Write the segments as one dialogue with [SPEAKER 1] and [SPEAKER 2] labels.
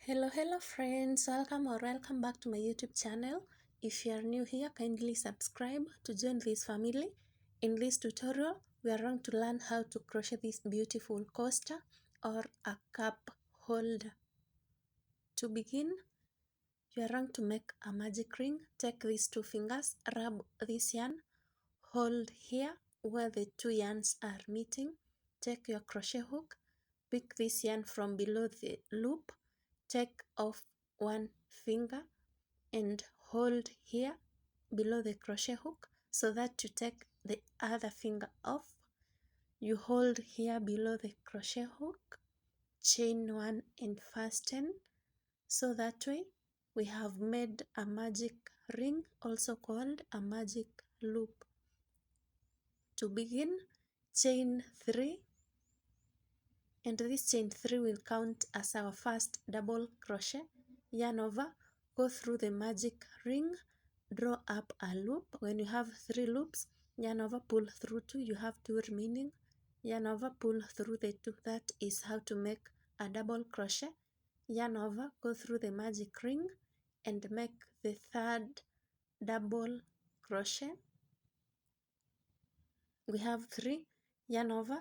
[SPEAKER 1] Hello friends, welcome back to my YouTube channel. If you are new here, kindly subscribe to join this family. In this tutorial, we are going to learn how to crochet this beautiful coaster or a cup holder. To begin, you are going to make a magic ring. Take these two fingers, rub this yarn, hold here where the two yarns are meeting. Take your crochet hook, pick this yarn from below the loop, take off one finger and hold here below the crochet hook so that you take the other finger off. You hold here below the crochet hook, chain one and fasten. So that way we have made a magic ring, also called a magic loop. To begin, chain 3, and this chain 3 will count as our first double crochet. Yarn over, go through the magic ring, draw up a loop. When you have 3 loops, yarn over, pull through 2, you have 2 remaining. Yarn over, pull through the 2. That is how to make a double crochet. Yarn over, go through the magic ring and make the third double crochet. We have 3. Yarn over,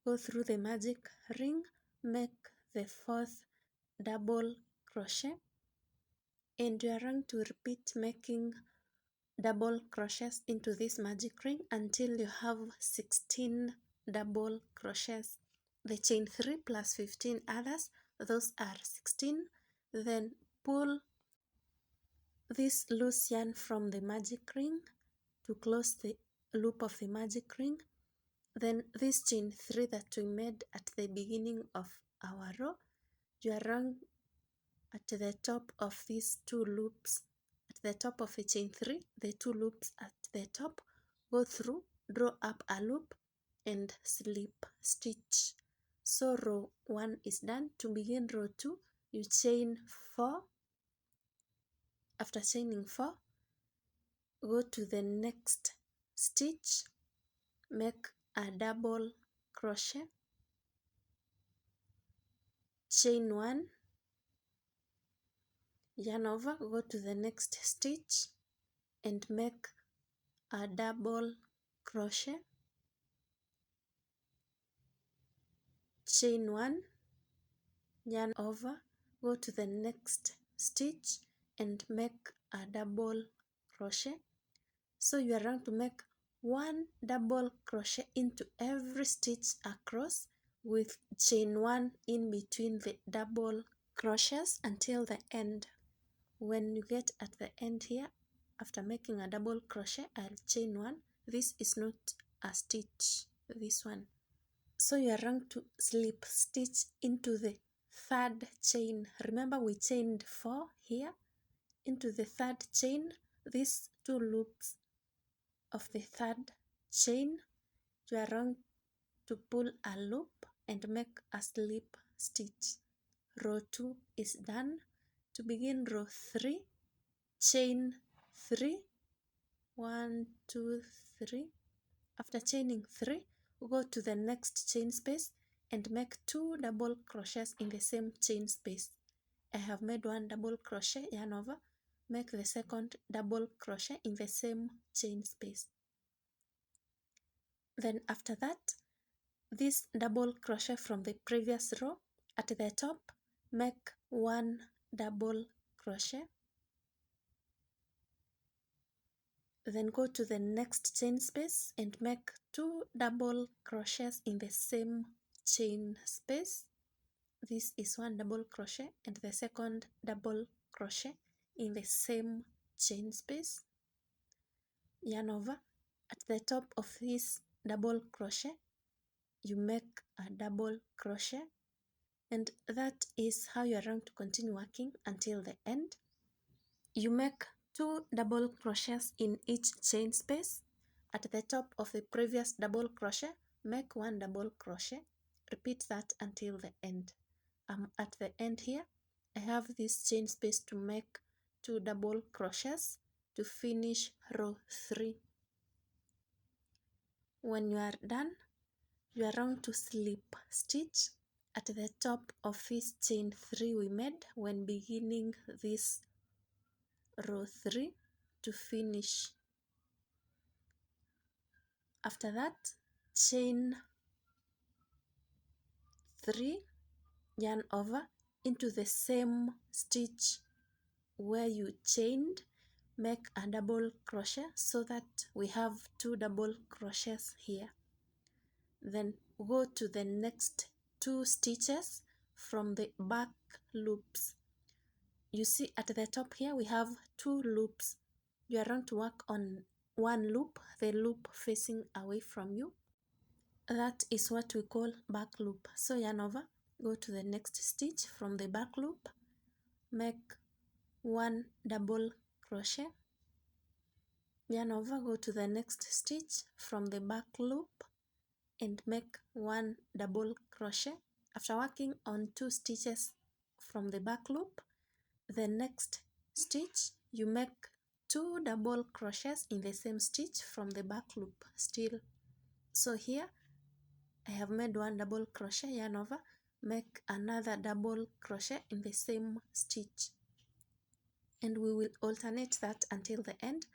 [SPEAKER 1] go through the magic ring, make the 4th double crochet, and you are going to repeat making double crochets into this magic ring until you have 16 double crochets. The chain 3 plus 15 others, those are 16. Then pull this loose yarn from the magic ring to close the loop of the magic ring. Then this chain 3 that we made at the beginning of our row, you are going at the top of these 2 loops, at the top of the chain 3, the 2 loops at the top, go through, draw up a loop and slip stitch. So row 1 is done. To begin row 2, you chain 4. After chaining 4, go to the next stitch, make a double crochet, chain 1, yarn over, go to the next stitch and make a double crochet, chain 1, yarn over, go to the next stitch and make a double crochet. So you are going to make 1 double crochet into every stitch across with chain 1 in between the double crochets until the end. When you get at the end here, after making a double crochet, I'll chain 1. This is not a stitch, this one. So you are going to slip stitch into the 3rd chain. Remember we chained 4 here. Into the 3rd chain, these 2 loops of the 3rd chain, you are going to pull a loop and make a slip stitch. Row 2 is done. To begin row 3, chain 3, 1, 2, 3. After chaining 3, go to the next chain space and make 2 double crochets in the same chain space. I have made 1 double crochet, yarn over, make the 2nd double crochet in the same chain space. Then after that, this double crochet from the previous row, at the top, make 1 double crochet. Then go to the next chain space and make 2 double crochets in the same chain space. This is 1 double crochet and the 2nd double crochet in the same chain space. Yarn over. At the top of this double crochet, you make a double crochet, and that is how you are going to continue working until the end. You make 2 double crochets in each chain space. At the top of the previous double crochet, make 1 double crochet. Repeat that until the end. At the end here, I have this chain space to make 2 double crochets to finish row 3. When you are done, you are going to slip stitch at the top of each chain 3 we made when beginning this row 3 to finish. After that, chain 3, yarn over into the same stitch where you chained, make a double crochet so that we have 2 double crochets here. Then go to the next 2 stitches from the back loops. You see at the top here we have 2 loops. You are going to work on one loop, the loop facing away from you. That is what we call back loop. So yarn over, go to the next stitch from the back loop, make 1 double crochet, yarn over, go to the next stitch from the back loop and make 1 double crochet. After working on 2 stitches from the back loop, the next stitch you make 2 double crochets in the same stitch from the back loop still. So here I have made 1 double crochet, yarn over, make another double crochet in the same stitch, and we will alternate that until the end.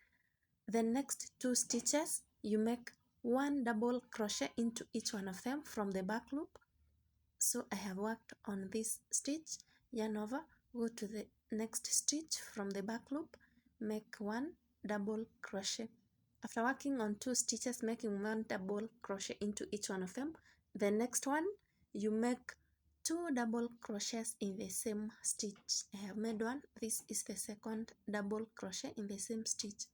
[SPEAKER 1] The next 2 stitches you make 1 double crochet into each one of them from the back loop. So I have worked on this stitch, yarn over, go to the next stitch from the back loop, make 1 double crochet. After working on 2 stitches, making 1 double crochet into each one of them, the next one you make 2 double crochets in the same stitch. I have made 1. This is the second double crochet in the same stitch,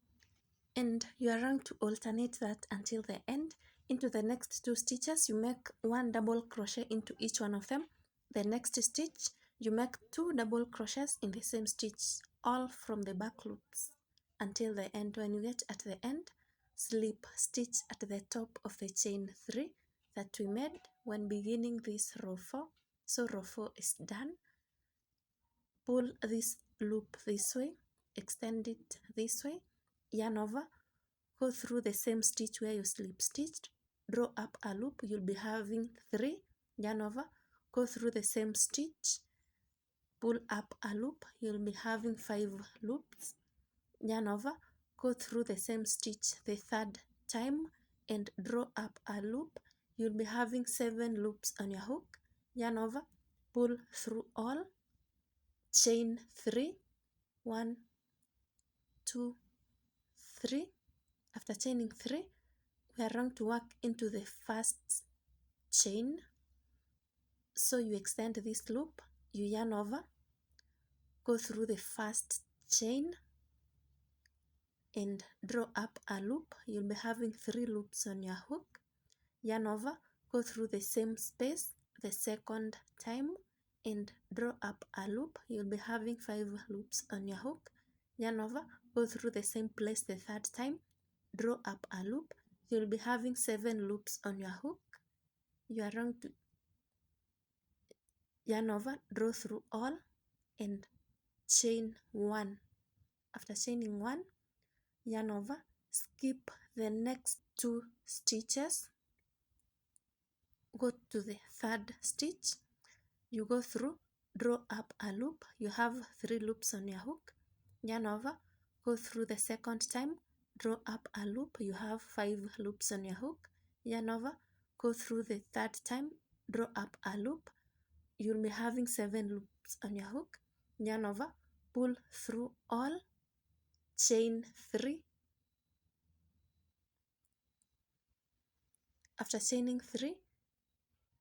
[SPEAKER 1] and you are going to alternate that until the end. Into the next 2 stitches you make 1 double crochet into each one of them. The next stitch you make 2 double crochets in the same stitch, all from the back loops until the end. When you get at the end, slip stitch at the top of the chain 3 that we made when beginning this row 4. So row 4 is done. Pull this loop this way, extend it this way, yarn over, go through the same stitch where you slip stitched, draw up a loop. You'll be having 3, yarn over, go through the same stitch, pull up a loop. You'll be having 5 loops, yarn over, go through the same stitch the third time and draw up a loop. You'll be having 7 loops on your hook, yarn over, pull through all, chain 3, 1, 2, 3. After chaining 3, we are going to work into the first chain. So you extend this loop, you yarn over, go through the first chain and draw up a loop. You'll be having 3 loops on your hook, yarn over, go through the same space the second time and draw up a loop. You'll be having 5 loops on your hook, yarn over, go through the same place the third time, draw up a loop. You'll be having 7 loops on your hook. You are going to yarn over, draw through all and chain 1. After chaining 1, yarn over, skip the next 2 stitches, go to the third stitch, you go through, draw up a loop. You have 3 loops on your hook, yarn over, go through the second time, draw up a loop. You have 5 loops on your hook, yarn over, go through the third time, draw up a loop. You'll be having 7 loops on your hook, yarn over, pull through all, chain 3. After chaining 3,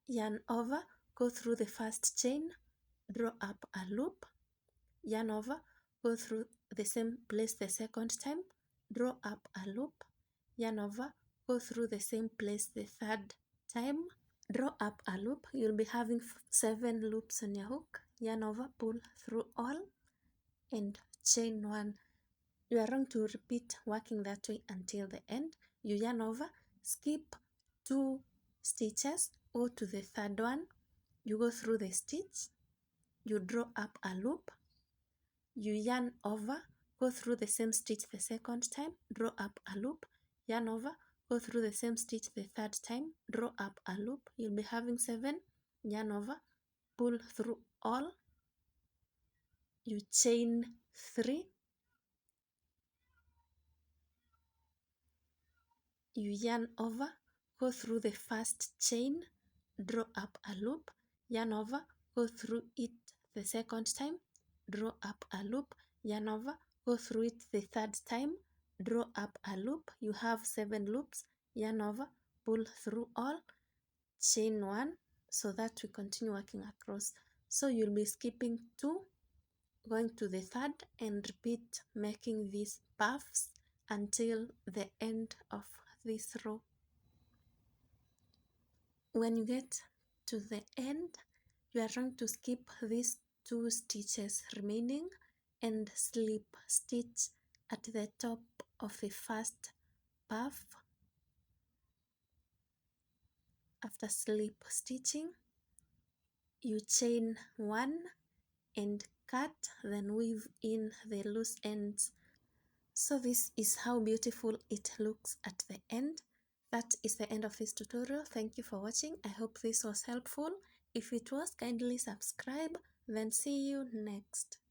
[SPEAKER 1] yarn over, go through the first chain, draw up a loop, yarn over, go through the same place the second time, draw up a loop, yarn over, go through the same place the third time, draw up a loop. You'll be having 7 loops on your hook, yarn over, pull through all and chain 1. You are going to repeat working that way until the end. You yarn over, skip 2 stitches, go to the third one, you go through the stitch, you draw up a loop, you yarn over, go through the same stitch the second time, draw up a loop, yarn over, go through the same stitch the third time, draw up a loop. You'll be having 7, yarn over, pull through all, you chain 3, you yarn over, go through the first chain, draw up a loop, yarn over, go through it the second time, draw up a loop, yarn over, go through it the third time, draw up a loop. You have 7 loops, yarn over, pull through all, chain 1, so that we continue working across. So you'll be skipping 2, going to the third, and repeat making these puffs until the end of this row. When you get to the end, you are going to skip these 2 stitches remaining and slip stitch at the top of the first puff. After slip stitching, you chain 1 and cut, then weave in the loose ends. So this is how beautiful it looks at the end. That is the end of this tutorial. Thank you for watching. I hope this was helpful. If it was, kindly subscribe. Then see you next.